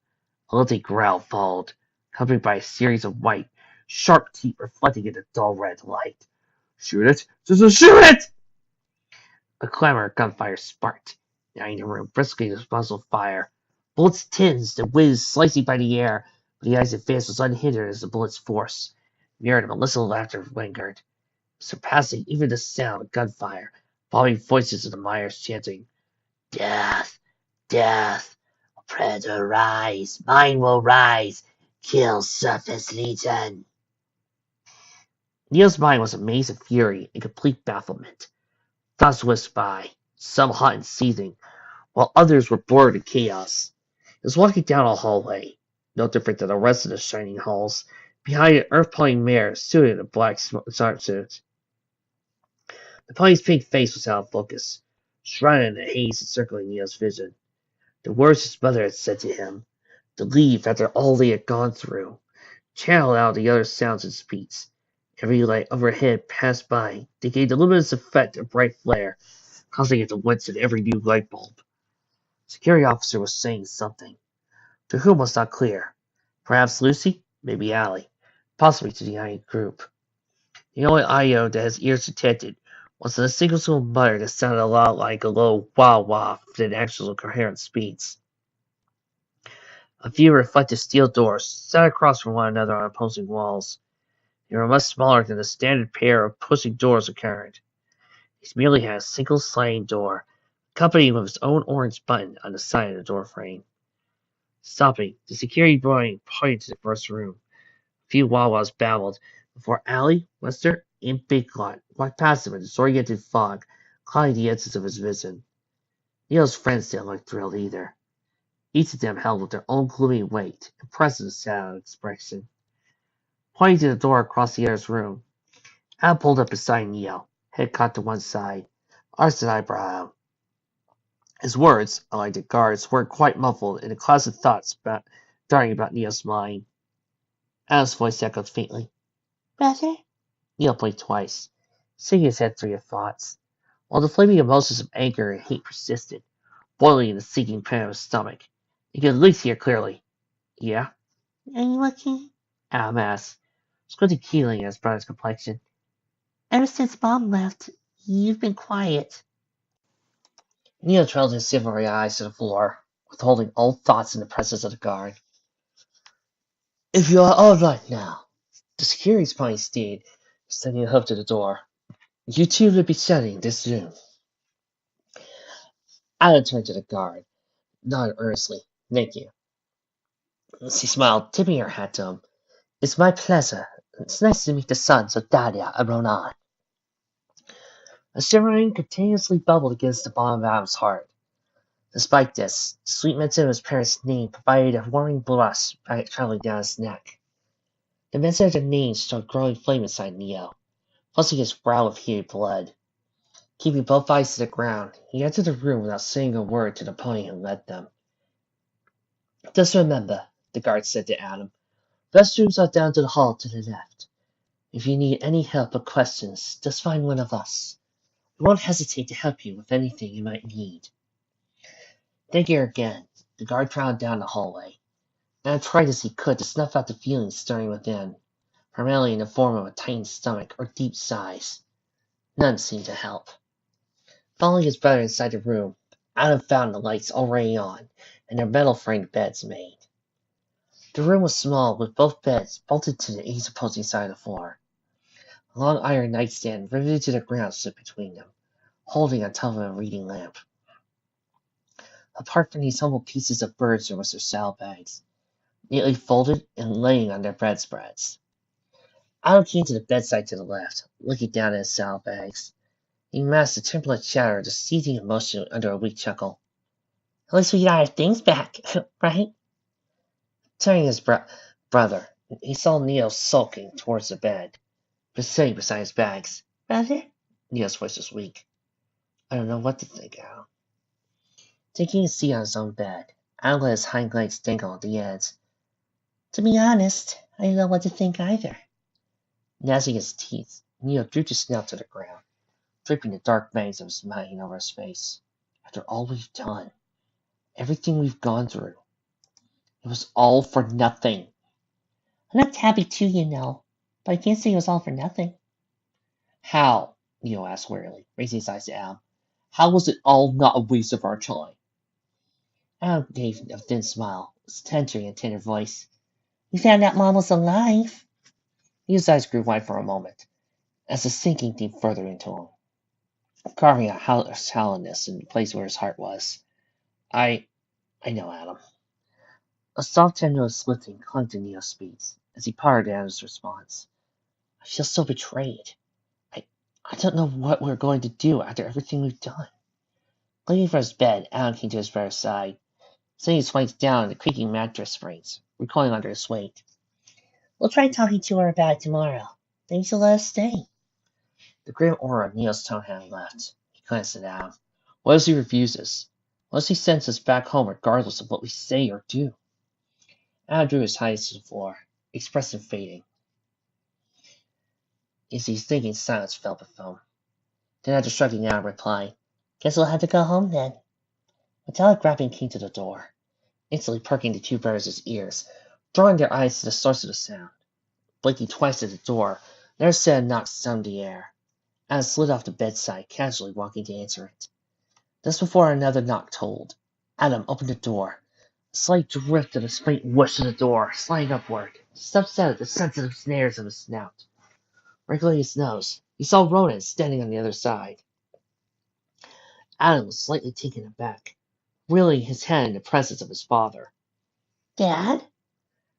A lilting growl followed, accompanied by a series of white, sharp teeth reflecting in the dull red light. "Shoot it! Just shoot it!" A clamor of gunfire sparked, knocking the room briskly with muzzled fire. Bullets tinged and whizzed, slicing by the air, but the eyes advance was unhindered as the bullets' force. Myriad malicious laughter lingered, surpassing even the sound of gunfire, bobbing voices of the Myers chanting, "Death! Death! Predator rise! Mine will rise! Kill Surface Legion!" Neil's mind was a maze of fury and complete bafflement. Thoughts whisked by, some hot and seething, while others were blurred in chaos. He was walking down a hallway, no different than the rest of the shining halls, behind an earth-pawing mare suited in a black smart suit. The pony's pink face was out of focus, shrouded in the haze encircling Neil's vision. The words his mother had said to him, to leave after all they had gone through, channeled out the other sounds and speech. Every light overhead passed by to gain the luminous effect of bright flare, causing it to wince in every new light bulb. The security officer was saying something. To whom was not clear. Perhaps Lucy, maybe Allie, possibly to the united group. The only audio that his ears detected was a single mutter that sounded a lot like a low wah-wah than actual coherent speech. A few reflective steel doors sat across from one another on opposing walls. They were much smaller than the standard pair of pushing doors occurred. These merely had a single sliding door, accompanied with its own orange button on the side of the doorframe. Stopping, the security boy pointed to the first room. A few wah-wahs babbled before Allie, Lester, and Big Lot walked past him in disoriented fog, clouding the edges of his vision. Neil's friends didn't look thrilled either. Each of them held with their own gloomy weight and presence sad on expression. Pointing to the door across the other's room, Al pulled up beside Neil, head cocked to one side, arched an eyebrow. His words, unlike the guards, were quite muffled in a cloud of thoughts darting about Neil's mind. Al's voice echoed faintly. "Brother?" Neil blinked twice, seeing his head through his thoughts, while the flaming emotions of anger and hate persisted, boiling in the sinking pit of his stomach. He could at least hear clearly. "Yeah?" "Are you looking?" Al asked, squinting keenly at his brother's complexion. "Ever since Mom left, you've been quiet." Neil trailed his silvery eyes to the floor, withholding all thoughts in the presence of the guard. "If you are all right now," the security pony stayed, extending a hoof to the door, "you two will be studying this room." Adam turned to the guard, nodded earnestly. "Thank you." She smiled, tipping her hat to him. "It's my pleasure. It's nice to meet the sons of Dahlia and Ronan." A shimmering continuously bubbled against the bottom of Adam's heart. Despite this, the sweet mention of his parents' name provided a warming blush traveling down his neck. The mention of their names struck a growing flame inside Neo, flushing his brow with heated blood. Keeping both eyes to the ground, he entered the room without saying a word to the pony who led them. "Just remember," the guard said to Adam, "restrooms are down to the hall to the left. If you need any help or questions, just find one of us. We won't hesitate to help you with anything you might need." Thank you again. The guard traveled down the hallway. Adam tried as he could to snuff out the feelings stirring within, primarily in the form of a tightened stomach or deep sighs. None seemed to help. Following his brother inside the room, Adam found the lights already on and their metal-framed beds made. The room was small, with both beds bolted to the each opposing side of the floor. A long iron nightstand riveted to the ground stood between them, holding on top of a reading lamp. Apart from these humble pieces of birds was their saddlebags, neatly folded and laying on their bedspreads. Adam came to the bedside to the left, looking down at his saddlebags. He masked the turbulent chatter, the seething emotion under a weak chuckle. At least we got our things back, right? Turning his brother, he saw Neo sulking towards the bed, but sitting beside his bags. Brother? Neo's voice was weak. I don't know what to think, Al. Taking a seat on his own bed, Al let his hind legs dangle at the ends. To be honest, I don't know what to think either. Gnashing his teeth, Neo drooped his snout to the ground, draping the dark bangs of his mane over his face. After all we've done, everything we've gone through, it was all for nothing. I'm not happy too, but I can't say it was all for nothing. How? Neo asked wearily, raising his eyes to Al. How was it all not a waste of our time? Al gave a thin smile, his tender voice. We found out Mom was alive. Neo's eyes grew wide for a moment, as the sinking deep further into him, carving out hollowness in the place where his heart was. I know, Adam. A soft tremulous lifting clung to Neo's speech as he parted out his response. I feel so betrayed. I, I don't know what we're going to do after everything we've done. Leaving from his bed, Alan came to his brother's side, setting his weight down on the creaking mattress springs, recoiling under his weight. We'll try talking to her about it tomorrow. Maybe she'll let us stay. The grim aura of Neil's tone had left. He glanced at Adam. What if he refuses? What if he sends us back home regardless of what we say or do? Adam drew his eyes to the floor, expressive fading. As his thinking silence fell before him. Then after shrugging Adam replied, Guess we'll have to go home then. Metallic rapping came to the door, instantly perking the two brothers' ears, drawing their eyes to the source of the sound. Blinking twice at the door, their set of knocks summed the air. Adam slid off the bedside, casually walking to answer it. Just before another knock told, Adam opened the door. A slight drift of his faint whoosh of the door, sliding upward, steps out of the sensitive snares of his snout. Wrinkling his nose, he saw Ronan standing on the other side. Adam was slightly taken aback, reeling his head in the presence of his father. Dad?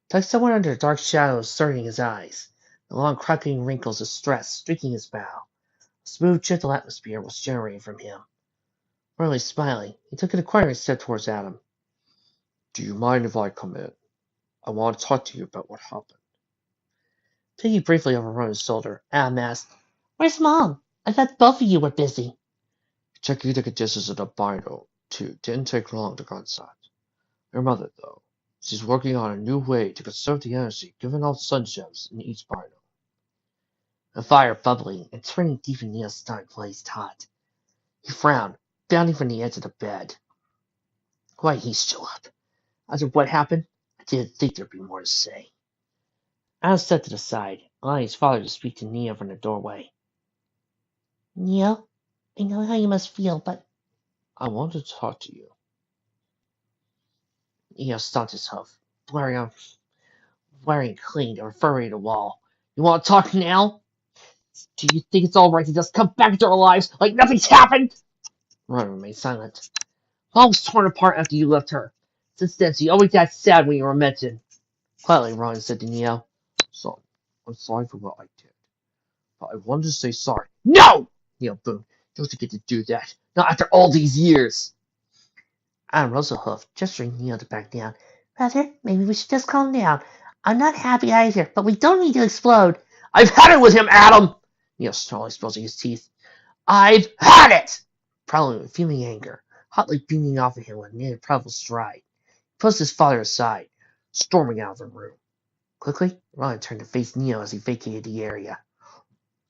Tucked somewhere under a dark shadow skirting his eyes, the long cracking wrinkles of stress streaking his brow. A smooth, gentle atmosphere was generating from him. Merely smiling, he took an inquiring step towards Adam. Do you mind if I come in? I want to talk to you about what happened. Peeking briefly over Ronan's shoulder, Adam asked, Where's Mom? I thought both of you were busy. Checking the conditions of the bino, too, didn't take long to contact. Your mother, though, she's working on a new way to conserve the energy given off sunships in each bino. The fire bubbling and turning deep in Neil's stomach blazed hot. He frowned, bounding from the edge of the bed. Why he's still up? After what happened, I didn't think there'd be more to say. Adam stepped to the side, allowing his father to speak to Neo from the doorway. Neo, I know how you must feel, but I want to talk to you. Neo stomped his hoof, blaring clean and referring to the wall. You want to talk now? Do you think it's all right to just come back into our lives like nothing's happened? Ron remained silent. Mom was torn apart after you left her. Since then, she always got sad when you were mentioned. Quietly, Ron said to Neo, Son, I'm sorry for what I did, but I wanted to say sorry. No! Neo boomed. You don't get to do that. Not after all these years. Adam rose a hoof, gesturing Neo to back down. Brother, maybe we should just calm down. I'm not happy either, but we don't need to explode. I've had it with him, Adam! Neo snarled, exposing his teeth. I've had it! Probably with fuming anger, hotly beaming off at him with near powerful stride. He pushed his father aside, storming out of the room. Quickly, Ron turned to face Neo as he vacated the area.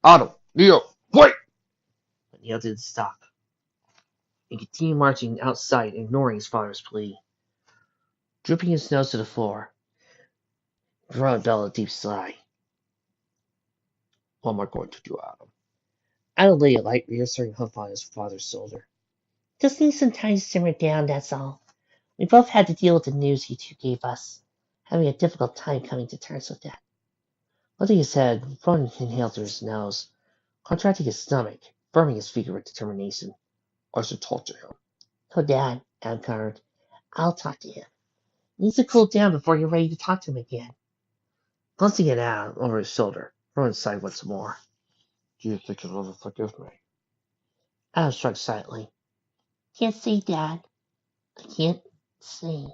Adam, Neo, wait! But Neo didn't stop. He continued marching outside, ignoring his father's plea. Drooping his nose to the floor, Ron bellowed a deep sigh. What am I going to do, Adam? Adam laid a light, reassuring hoof on his father's shoulder. Just need some time to simmer down, that's all. We both had to deal with the news you two gave us, having a difficult time coming to terms with that. Lifting his head, Ron inhaled through his nose, contracting his stomach, firming his figure with determination. I should talk to him. No, Dad, Adam countered. I'll talk to him. He needs to cool down before you're ready to talk to him again. Glancing at Adam over his shoulder, Ron sighed once more. Do you think he'll ever forgive me? Alice shrugged silently. Can't see, Dad. I can't see.